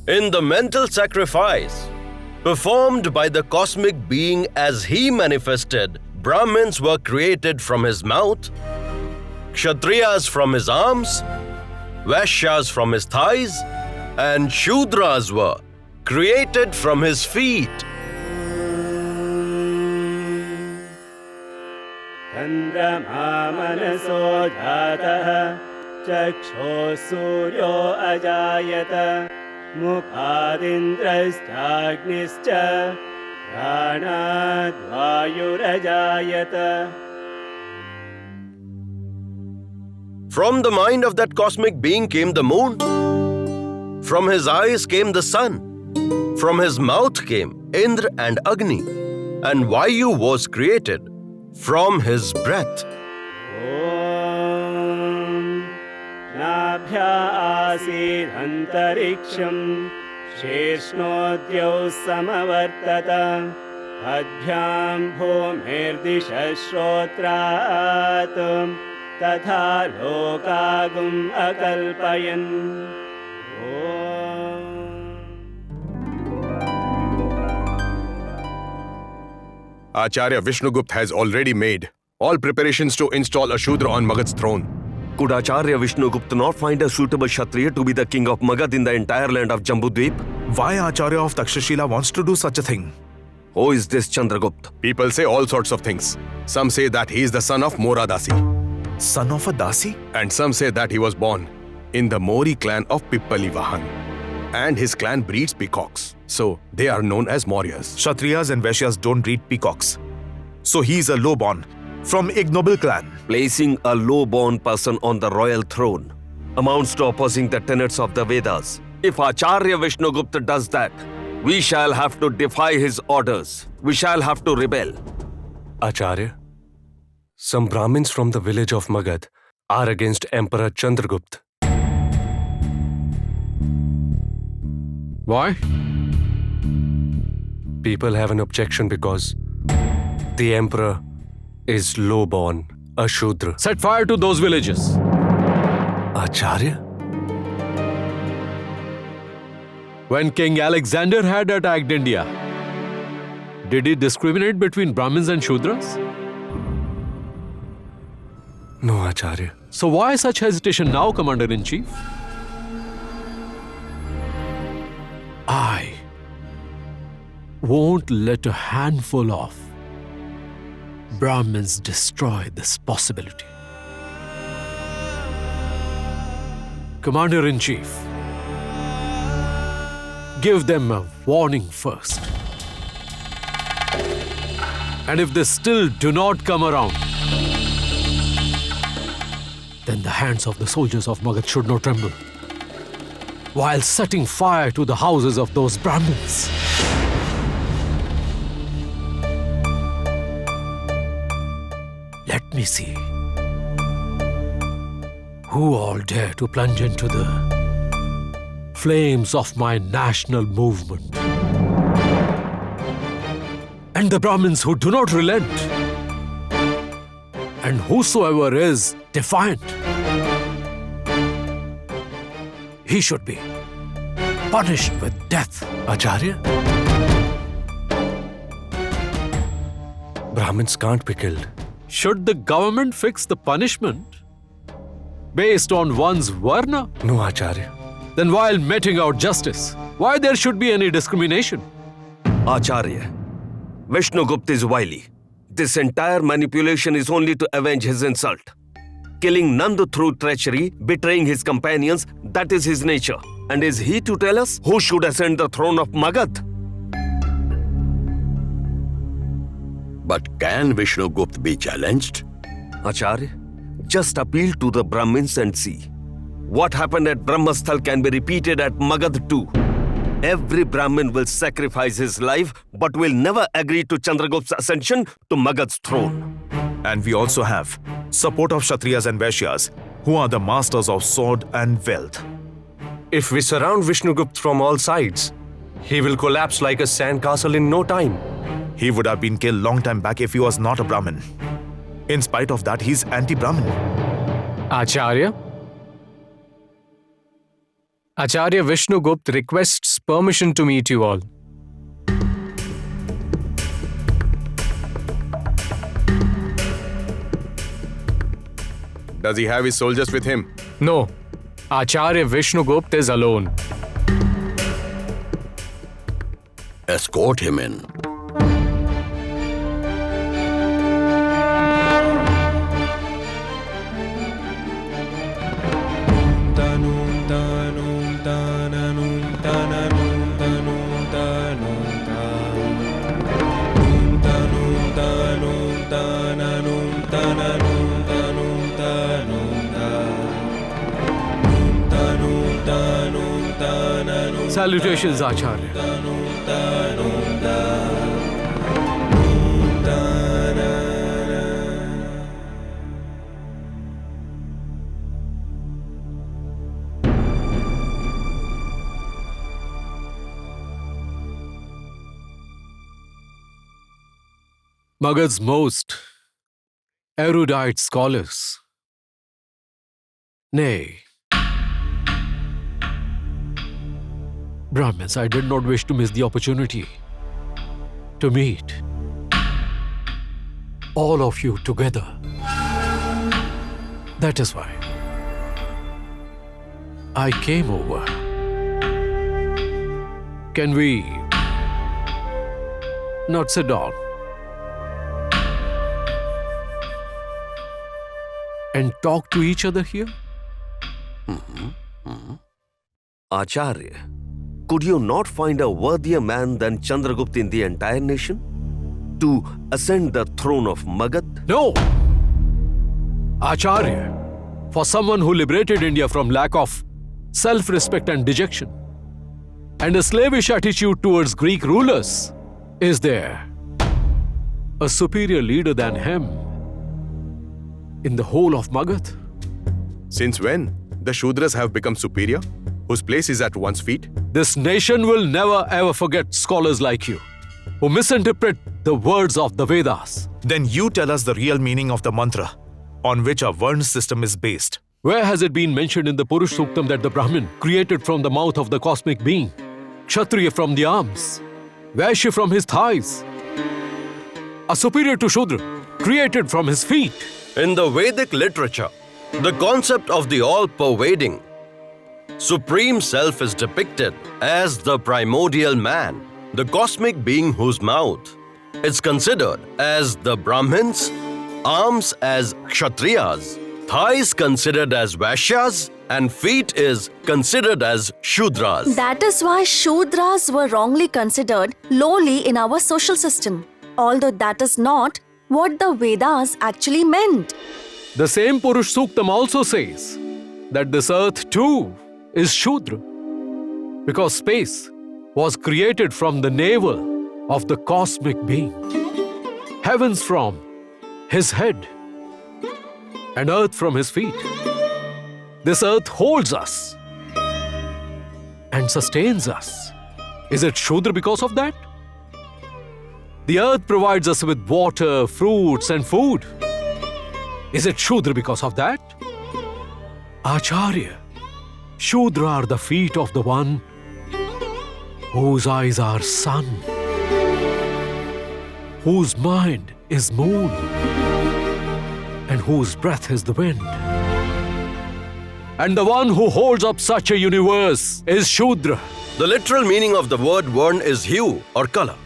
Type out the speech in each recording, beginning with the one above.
In the mental sacrifice performed by the cosmic being as he manifested, Brahmins were created from his mouth, Kshatriyas from his arms, Vaishyas from his thighs, and Shudras were created from his feet. Chandrama manaso jatah chaksho suryo ajayata mukhadindrastagnischa pranad vayurajayata. From the mind of that cosmic being came the moon. From his eyes came the sun. From his mouth came Indra and Agni. And Vayu was created from his breath. Om Nabhya asid antariksham Sheshnodyo samavartata Adhyam bhumirdisha shrotratum Tatha lokagum akalpayan. Acharya Vishnugupta has already made all preparations to install a Shudra on Magad's throne. Could Acharya Vishnugupta not find a suitable Kshatriya to be the king of Magad in the entire land of Jambudvip? Why Acharya of Takshashila wants to do such a thing? Who is this Chandragupta? People say all sorts of things. Some say that he is the son of Mora Dasi. Son of a Dasi? And some say that he was born in the Mori clan of Pippali Vahan. And his clan breeds peacocks. So they are known as Mauryas. Kshatriyas and Vaishyas don't breed peacocks. So he's a lowborn from ignoble clan. Placing a low-born person on the royal throne amounts to opposing the tenets of the Vedas. If Acharya Vishnugupta does that, we shall have to defy his orders. We shall have to rebel. Acharya, some Brahmins from the village of Magad are against Emperor Chandragupta. Why? People have an objection because the emperor is low-born, a Shudra. Set fire to those villages. Acharya? When King Alexander had attacked India, did he discriminate between Brahmins and Shudras? No, Acharya. So why such hesitation now, Commander-in-Chief? I won't let a handful of Brahmins destroy this possibility. Commander-in-Chief, give them a warning first. And if they still do not come around, then the hands of the soldiers of Magad should not tremble while setting fire to the houses of those Brahmins. Let me see who all dare to plunge into the flames of my national movement. And the Brahmins who do not relent, and whosoever is defiant, he should be punished with death. Acharya? Brahmins can't be killed. Should the government fix the punishment based on one's Varna? No, Acharya. Then while meting out justice, why there should be any discrimination? Acharya, Vishnugupta is wily. This entire manipulation is only to avenge his insult. Killing Nanda through treachery, betraying his companions, that is his nature. And is he to tell us who should ascend the throne of Magad? But can Vishnugupta be challenged? Acharya, just appeal to the Brahmins and see. What happened at Brahmasthal can be repeated at Magad too. Every Brahmin will sacrifice his life but will never agree to Chandragupta's ascension to Magad's throne. And we also have support of Kshatriyas and Vaishyas, who are the masters of sword and wealth. If we surround Vishnugupta from all sides, he will collapse like a sandcastle in no time. He would have been killed long time back if he was not a Brahmin. In spite of that, he's anti-Brahmin. Acharya, Acharya Vishnugupta requests permission to meet you all. Does he have his soldiers with him? No, Acharya Vishnugupta is alone. Escort him in. Salutations, Acharya. Magad's most erudite scholars. Nay, Brahmins, I did not wish to miss the opportunity to meet all of you together. That is why I came over. Can we not sit down and talk to each other here? Acharya, could you not find a worthier man than Chandragupta in the entire nation to ascend the throne of Magad? No! Acharya, for someone who liberated India from lack of self-respect and dejection, and a slavish attitude towards Greek rulers, is there a superior leader than him in the whole of Magad? Since when the Shudras have become superior, whose place is at one's feet? This nation will never ever forget scholars like you, who misinterpret the words of the Vedas. Then you tell us the real meaning of the mantra on which our Varna system is based. Where has it been mentioned in the Purush Suktam that the Brahmin, created from the mouth of the cosmic being, Kshatriya from the arms, Vaishya from his thighs, a superior to Shudra, created from his feet? In the Vedic literature, the concept of the all-pervading Supreme Self is depicted as the primordial man, the cosmic being whose mouth is considered as the Brahmins, arms as Kshatriyas, thighs considered as Vaishyas, and feet is considered as Shudras. That is why Shudras were wrongly considered lowly in our social system, although that is not what the Vedas actually meant. The same Purush Suktam also says that this earth too is Shudra, because space was created from the navel of the cosmic being, heavens from his head, and earth from his feet. This earth holds us and sustains us. Is it Shudra because of that? The earth provides us with water, fruits, and food. Is it Shudra because of that? Acharya, Shudra are the feet of the one whose eyes are sun, whose mind is moon, and whose breath is the wind. And the one who holds up such a universe is Shudra. The literal meaning of the word Varna is hue or color.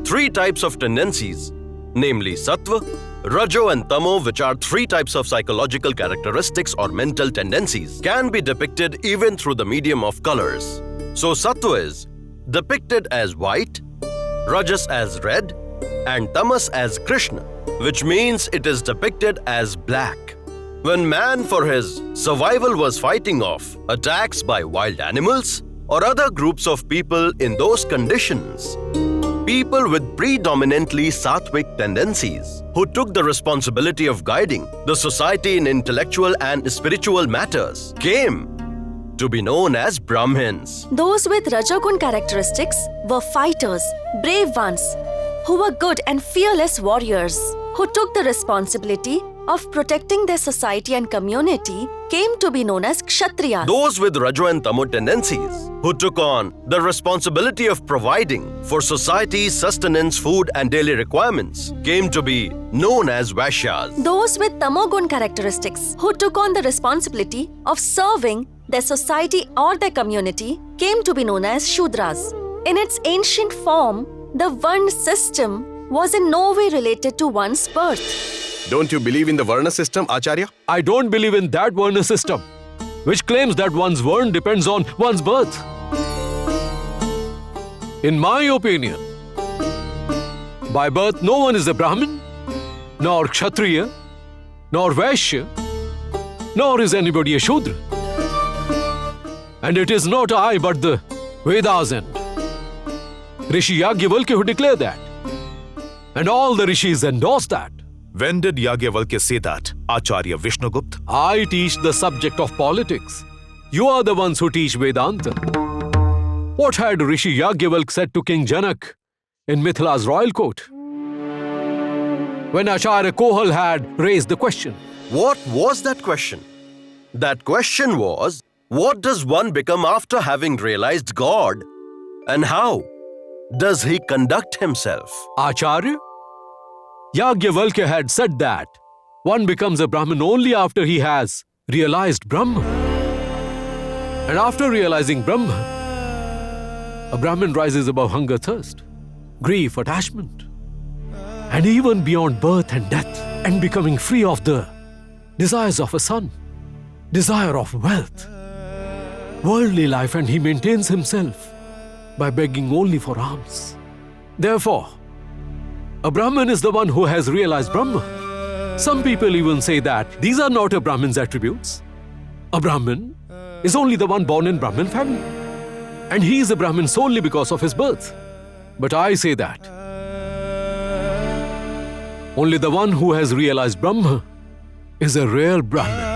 Three types of tendencies, namely Sattva, Rajo and Tamo, which are three types of psychological characteristics or mental tendencies, can be depicted even through the medium of colors. So Sattva is depicted as white, Rajas as red, and Tamas as Krishna, which means it is depicted as black. When man for his survival was fighting off attacks by wild animals or other groups of people in those conditions, people with predominantly sattvic tendencies who took the responsibility of guiding the society in intellectual and spiritual matters came to be known as Brahmins. Those with Rajagun characteristics were fighters, brave ones, who were good and fearless warriors, who took the responsibility of protecting their society and community came to be known as Kshatriyas. Those with Rajo and Tamo tendencies, who took on the responsibility of providing for society's sustenance, food and daily requirements, came to be known as Vaishyas. Those with tamogun characteristics, who took on the responsibility of serving their society or their community, came to be known as Shudras. In its ancient form, the Varna system was in no way related to one's birth. Don't you believe in the Varna system, Acharya? I don't believe in that Varna system, which claims that one's Varna depends on one's birth. In my opinion, by birth, no one is a Brahmin, nor Kshatriya, nor Vaishya, nor is anybody a Shudra. And it is not I, but the Vedas and Rishi Yagyavalkya who declare that. And all the rishis endorse that. When did Yagyavalkya say that, Acharya Vishnugupta? I teach the subject of politics. You are the ones who teach Vedanta. What had Rishi Yagyavalkya said to King Janak in Mithila's royal court? When Acharya Kohal had raised the question. What was that question? That question was, what does one become after having realized God? And how does he conduct himself? Acharya? Yagyavalkya had said that one becomes a Brahmin only after he has realized Brahma. And after realizing Brahma, a Brahmin rises above hunger, thirst, grief, attachment, and even beyond birth and death, and becoming free of the desires of a son, desire of wealth, worldly life, and he maintains himself by begging only for alms. Therefore, a Brahmin is the one who has realized Brahma. Some people even say that these are not a Brahmin's attributes. A Brahmin is only the one born in Brahmin family. And he is a Brahmin solely because of his birth. But I say that only the one who has realized Brahma is a real Brahmin.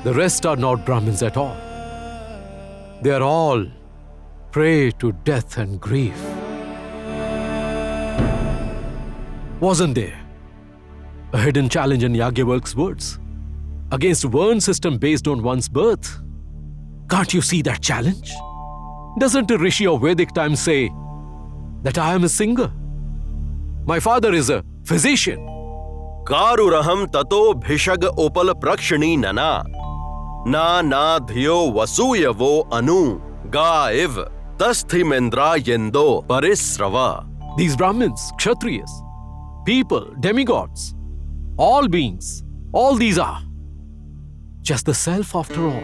The rest are not Brahmins at all. They are all prey to death and grief. Wasn't there a hidden challenge in Yagyavalkya's words against a Varna system based on one's birth? Can't you see that challenge? Doesn't a rishi of Vedic times say that I am a singer? My father is a physician. Karuraham tato bhishag opal prakshani nana. Na dhiyo vasuyavo anu. Gaiv tasthimendra yendo parisrava. These Brahmins, Kshatriyas, people, demigods, all beings, all these are just the self after all.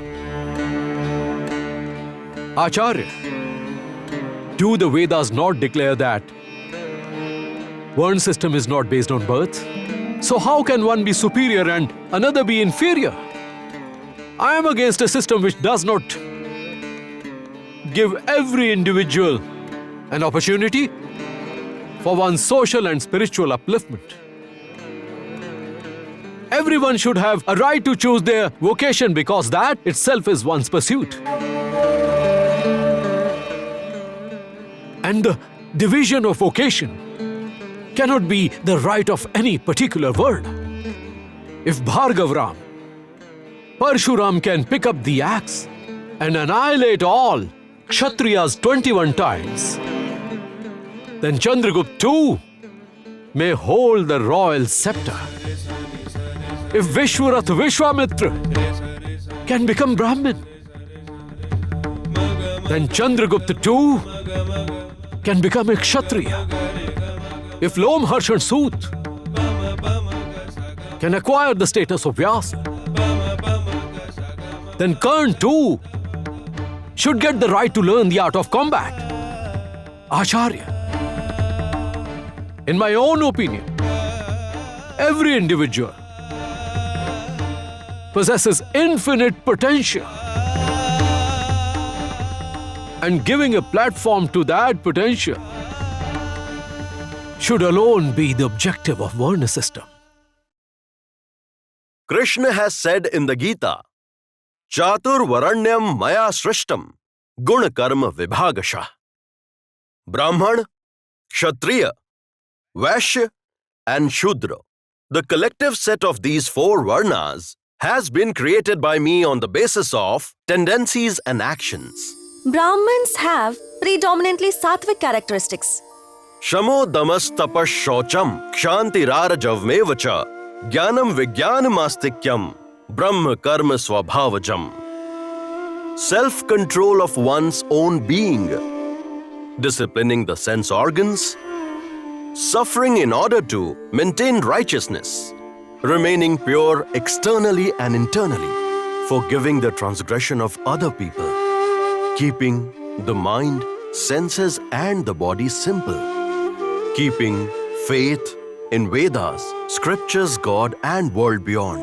Acharya, do the Vedas not declare that one system is not based on birth? So how can one be superior and another be inferior? I am against a system which does not give every individual an opportunity for one's social and spiritual upliftment. Everyone should have a right to choose their vocation because that itself is one's pursuit. And the division of vocation cannot be the right of any particular word. If Bhargavram, Parshuram can pick up the axe and annihilate all Kshatriyas 21 times, then Chandragupta too may hold the royal scepter. If Vishwarath Vishwamitra can become Brahmin, then Chandragupta too can become a Kshatriya. If Lom Harshan Soot can acquire the status of Vyasa, then Karn too should get the right to learn the art of combat. Acharya, in my own opinion, every individual possesses infinite potential. And giving a platform to that potential should alone be the objective of Varna system. Krishna has said in the Gita, Chatur Varanyam Maya Srishtam Guna Karma Vibhagasha. Brahman, Kshatriya, Vaishya and Shudra. The collective set of these four Varnas has been created by me on the basis of tendencies and actions. Brahmins have predominantly sattvic characteristics. Shamo damas tapas shocham kshanti rarajavmeva cha jnanam vijnanamastikhyam brahma karma swabhavajam. Self-control of one's own being, disciplining the sense organs, suffering in order to maintain righteousness, remaining pure externally and internally, forgiving the transgression of other people, keeping the mind, senses and the body simple, keeping faith in Vedas, scriptures, God and world beyond,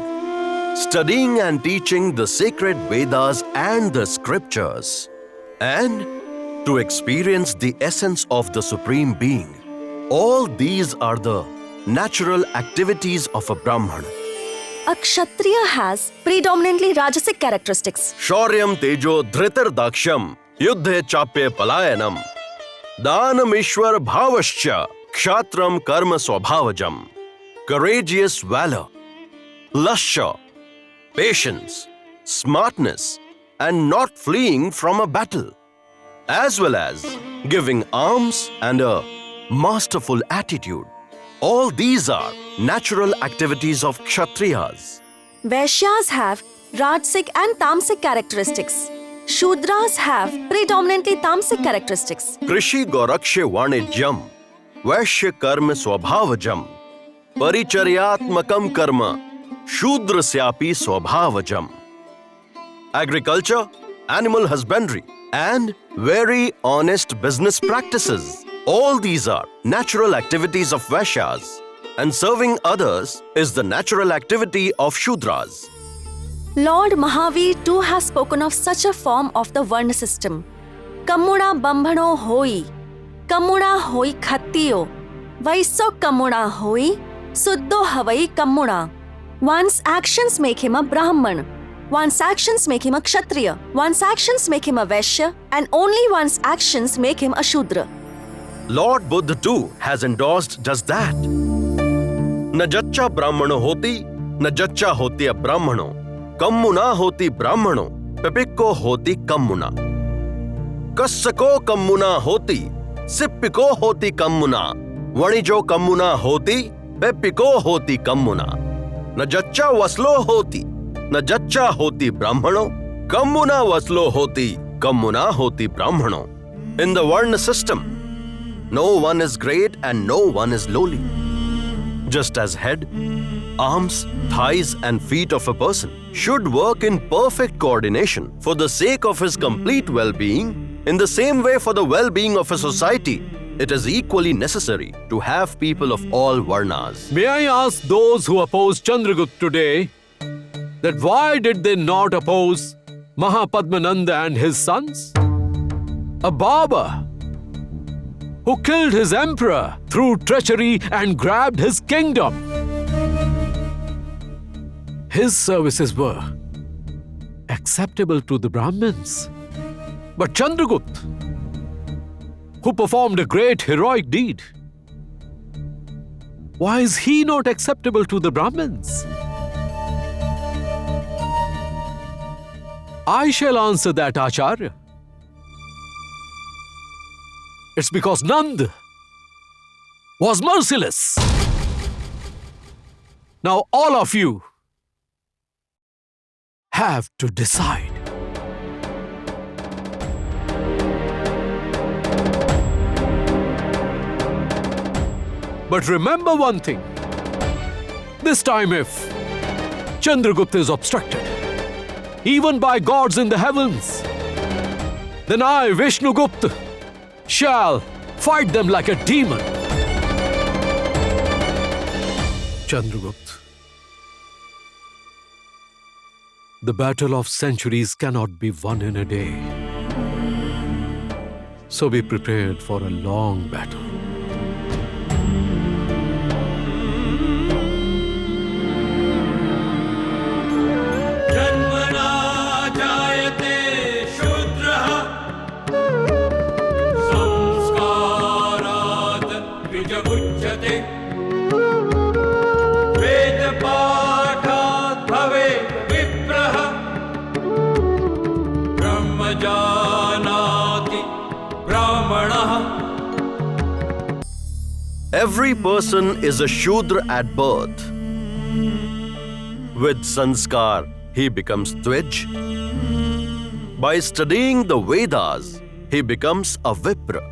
studying and teaching the sacred Vedas and the scriptures, and to experience the essence of the Supreme Being. All these are the natural activities of a Brahman. A Kshatriya has predominantly Rajasic characteristics. Shauryam tejo dhritar daksham yuddhe chapye palayanam danam ishwar bhavascha kshatram karma swabhavajam. Courageous valor, lustre, patience, smartness, and not fleeing from a battle, as well as giving alms and a masterful attitude. All these are natural activities of Kshatriyas. Vaishyas have Rajasic and Tamasic characteristics. Shudras have predominantly Tamasic characteristics. Krishi gorakshe vanijyam vaishya karma swabhavajam paricharyatmakam karma shudrasyapi swabhavajam. Agriculture, animal husbandry, and very honest business practices. All these are natural activities of Vaishyas, and serving others is the natural activity of Shudras. Lord Mahavir too has spoken of such a form of the Varna system. Kammuda bambhano hoi, kammuda hoi khattiyo, vaiso kammuda hoi, suddho havai kammuda. One's actions make him a Brahman. One's actions make him a Kshatriya. One's actions make him a Vaishya. And only one's actions make him a Shudra. Lord Buddha too has endorsed just that. न जच्चा ब्राह्मणो होती न जच्चा होती ब्राह्मणो कम्मुना होती ब्राह्मणो पिपिक्को होती कम्मुना कस्सको कम्मुना होती सिप्पिको होती कम्मुना वणिजो कम्मुना होती पेप्पिको होती कम्मुना न जच्चा वसलो होती न जच्चा होती ब्राह्मणो कम्मुना वसलो होती कम्मुना होती ब्राह्मणो. In the Varna system, no one is great and no one is lowly. Just as head, arms, thighs and feet of a person should work in perfect coordination for the sake of his complete well-being, in the same way for the well-being of a society, it is equally necessary to have people of all Varnas. May I ask those who oppose Chandragupta today that why did they not oppose Mahapadmananda and his sons? A barber who killed his emperor through treachery and grabbed his kingdom. His services were acceptable to the Brahmins. But Chandragupta, who performed a great heroic deed, why is he not acceptable to the Brahmins? I shall answer that, Acharya. It's because Nand was merciless. Now all of you have to decide. But remember one thing. This time if Chandragupta is obstructed, even by gods in the heavens, then I, Vishnugupta, shall fight them like a demon. Chandragupta, the battle of centuries cannot be won in a day. So be prepared for a long battle. Ved Every person is a Shudra at birth. With sanskar, he becomes Twij. By studying the Vedas, he becomes a Vipra.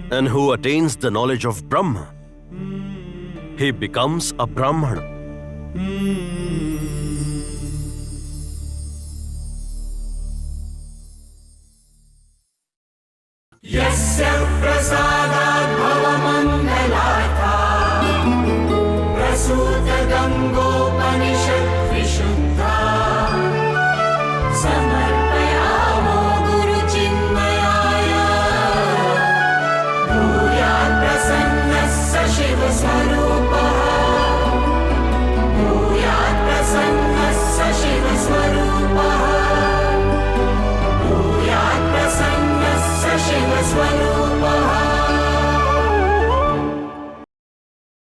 And who attains the knowledge of Brahma, he becomes a Brahmana. Yasya prasad